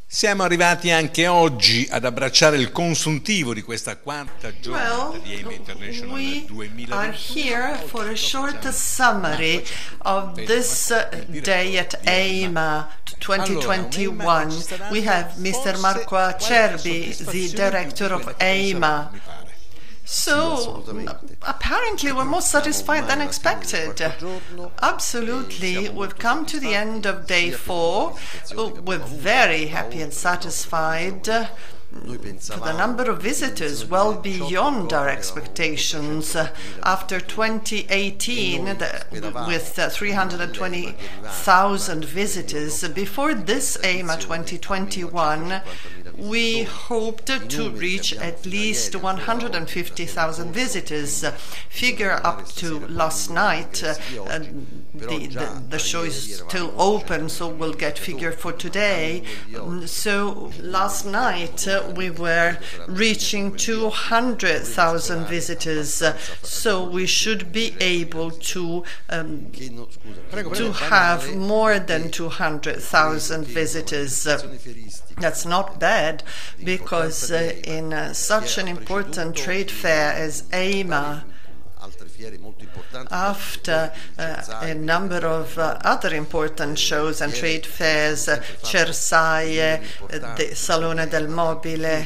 Siamo arrivati anche oggi ad abbracciare il consuntivo di questa quarta giornata di Eima International 2021. We are here for a short summary of this day at Eima 2021. We have Mr. Marco Acerbi, the Director of Eima. So, apparently we're more satisfied than expected. Absolutely, we've come to the end of day 4. We're very happy and satisfied. For the number of visitors, well beyond our expectations. After 2018, with 320,000 visitors, before this Eima 2021, we hoped to reach at least 150,000 visitors. Figure up to last night. The show is still open, so we'll get figure for today. So last night we were reaching 200,000 visitors. So we should be able to have more than 200,000 visitors. That's not bad, because in such an important trade fair as Eima, after a number of other important shows and trade fairs, Cersaie, the Salone del Mobile,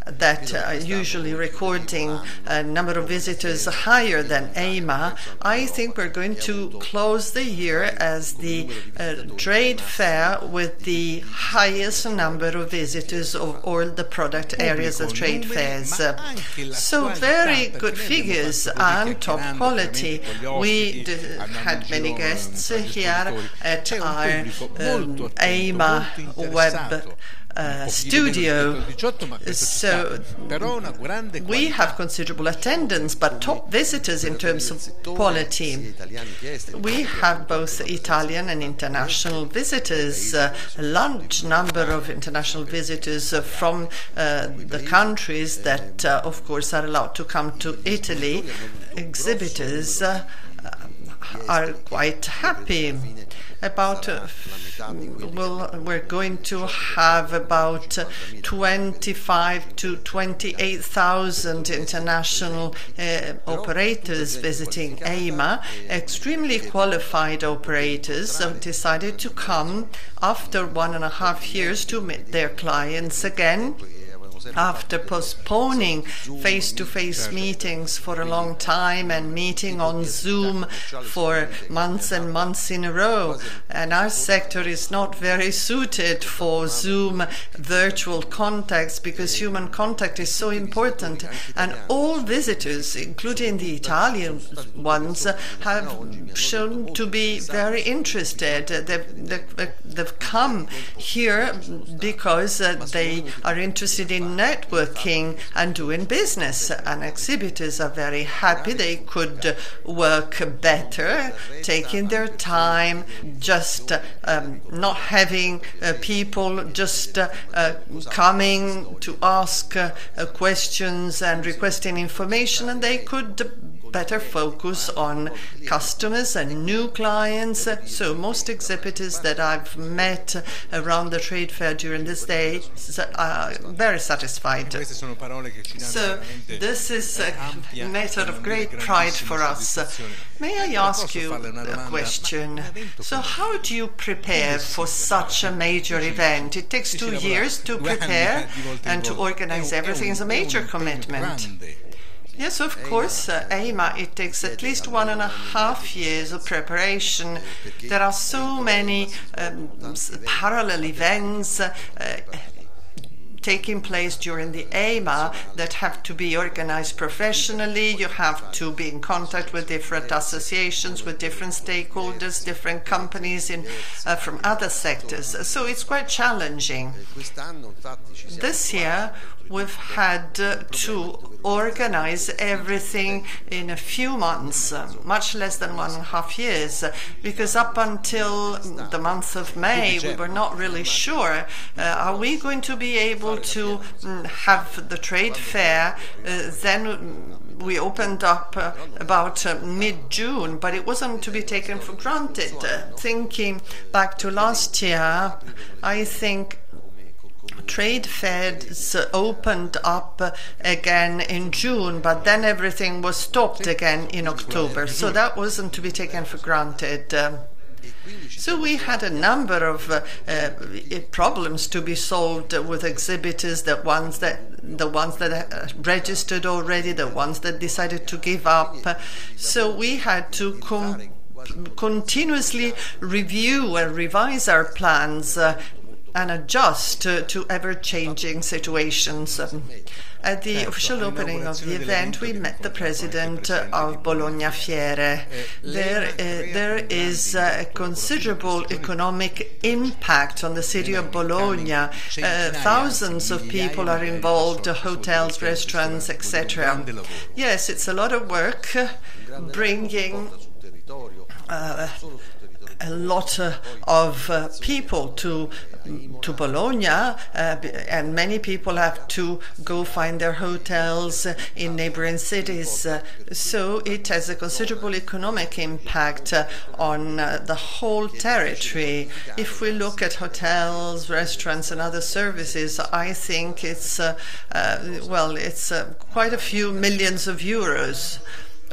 that are usually recording a number of visitors higher than Eima, I think we're going to close the year as the trade fair with the highest number of visitors of all the product areas of trade fairs. So very good figures and top quality. We had many guests here at our Eima web studio. So we have considerable attendance, but top visitors in terms of quality. We have both Italian and international visitors, a large number of international visitors from the countries that, of course, are allowed to come to Italy. Exhibitors are quite happy. We're going to have about 25 to 28,000 international operators visiting Eima. Extremely qualified operators have decided to come after 1.5 years to meet their clients again, after postponing face-to-face meetings for a long time and meeting on Zoom for months and months in a row. And our sector is not very suited for Zoom virtual contacts, because human contact is so important. And all visitors, including the Italian ones, have shown to be very interested. They've come here because they are interested in networking and doing business, and exhibitors are very happy. They could work better, taking their time, just not having people just coming to ask questions and requesting information, and they could better focus on customers and new clients. So most exhibitors that I've met around the trade fair during this day are very satisfied. So this is a matter of great pride for us. May I ask you a question? So how do you prepare for such a major event? It takes 2 years to prepare, and to organize everything is a major commitment. Yes, of course, Eima, it takes at least 1.5 years of preparation. There are so many parallel events taking place during the Eima that have to be organized professionally. You have to be in contact with different associations, with different stakeholders, different companies from other sectors. So it's quite challenging. This year, we've had to organize everything in a few months, much less than 1.5 years, because up until the month of May, we were not really sure, are we going to be able to have the trade fair? Then we opened up about mid-June, but it wasn't to be taken for granted. Thinking back to last year, I think trade fairs opened up again in June, but then everything was stopped again in October. So that wasn't to be taken for granted. So we had a number of problems to be solved with exhibitors, the ones that registered already, the ones that decided to give up. So we had to continuously review and revise our plans and adjust to ever-changing situations. At the official opening of the event, we met the president of Bologna Fiere. There is a considerable economic impact on the city of Bologna. Thousands of people are involved, hotels, restaurants, etc. Yes, it's a lot of work bringing a lot of people to Bologna, and many people have to go find their hotels in neighboring cities. So it has a considerable economic impact on the whole territory. If we look at hotels, restaurants, and other services, I think it's quite a few millions of euros.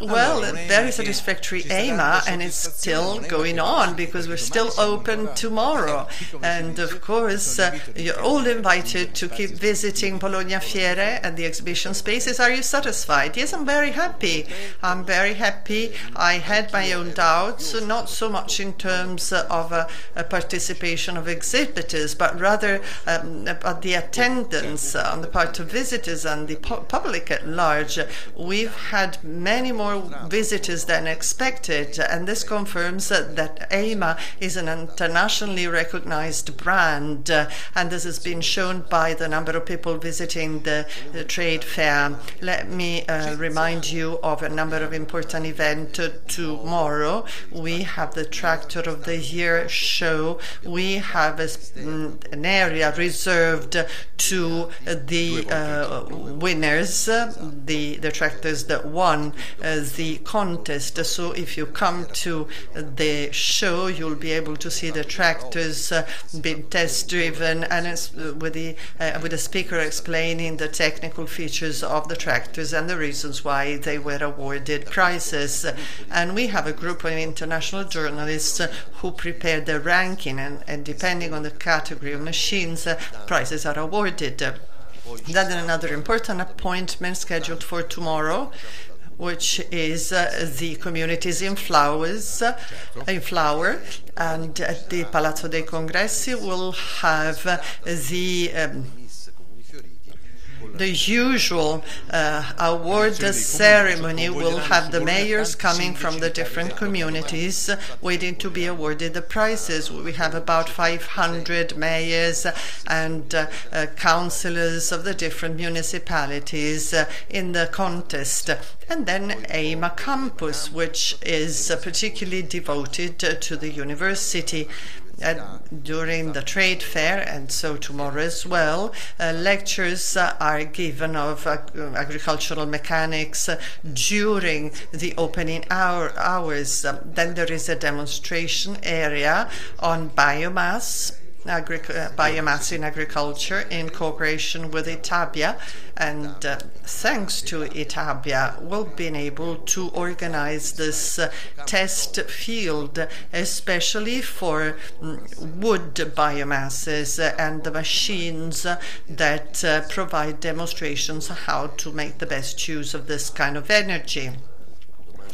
Well, very satisfactory Eima, and it's still going on because we're still open tomorrow. And of course, you're all invited to keep visiting Bologna Fiere and the exhibition spaces. Are you satisfied? Yes, I'm very happy. I'm very happy. I had my own doubts, not so much in terms of a participation of exhibitors, but rather about the attendance on the part of visitors and the public at large. We've had many more visitors than expected, and this confirms that Eima is an internationally recognized brand, and this has been shown by the number of people visiting the trade fair. Let me remind you of a number of important events tomorrow. We have the Tractor of the Year show. We have an area reserved to the winners, the tractors that won the contest. So if you come to the show, you'll be able to see the tractors being test driven, and it's with a speaker explaining the technical features of the tractors and the reasons why they were awarded prizes. And we have a group of international journalists who prepare the ranking, and depending on the category of machines, prizes are awarded. Then another important appointment scheduled for tomorrow, which is the communities in flower, and at the Palazzo dei Congressi we'll have the usual award ceremony. Will have the mayors coming from the different communities waiting to be awarded the prizes. We have about 500 mayors and councillors of the different municipalities in the contest. And then Eima Campus, which is particularly devoted to the university. During the trade fair, and so tomorrow as well, lectures are given of agricultural mechanics during the opening hours. Then there is a demonstration area on biomass in agriculture in cooperation with Itabia, and thanks to Itabia we've been able to organize this test field, especially for wood biomasses and the machines that provide demonstrations how to make the best use of this kind of energy.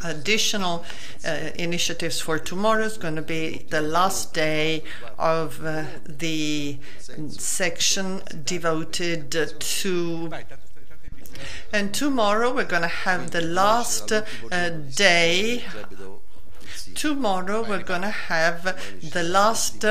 Additional initiatives for tomorrow is going to be the last day of the section devoted to, and tomorrow we're going to have the last day. Tomorrow we're going to have the last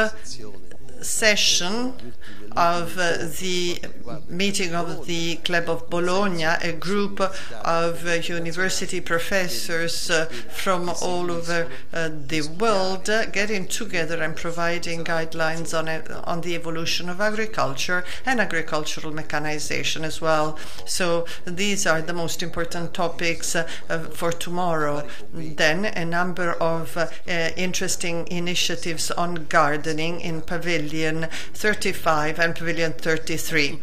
session of the meeting of the Club of Bologna, a group of university professors from all over the world getting together and providing guidelines on the evolution of agriculture and agricultural mechanization as well. So these are the most important topics for tomorrow. Then a number of interesting initiatives on gardening in Pavilion 35 Event Pavilion 33.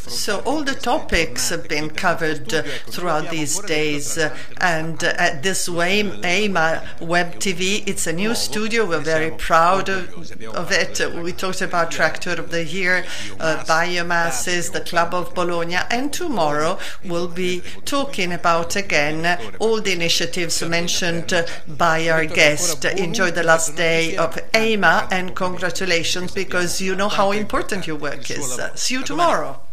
So all the topics have been covered throughout these days, and this way Eima Web TV, it's a new studio. We're very proud of it. We talked about Tractor of the Year, biomasses, the Club of Bologna, and tomorrow we'll be talking about again all the initiatives mentioned by our guest. Enjoy the last day of Eima and congratulations, because you know how important your work is. See you tomorrow.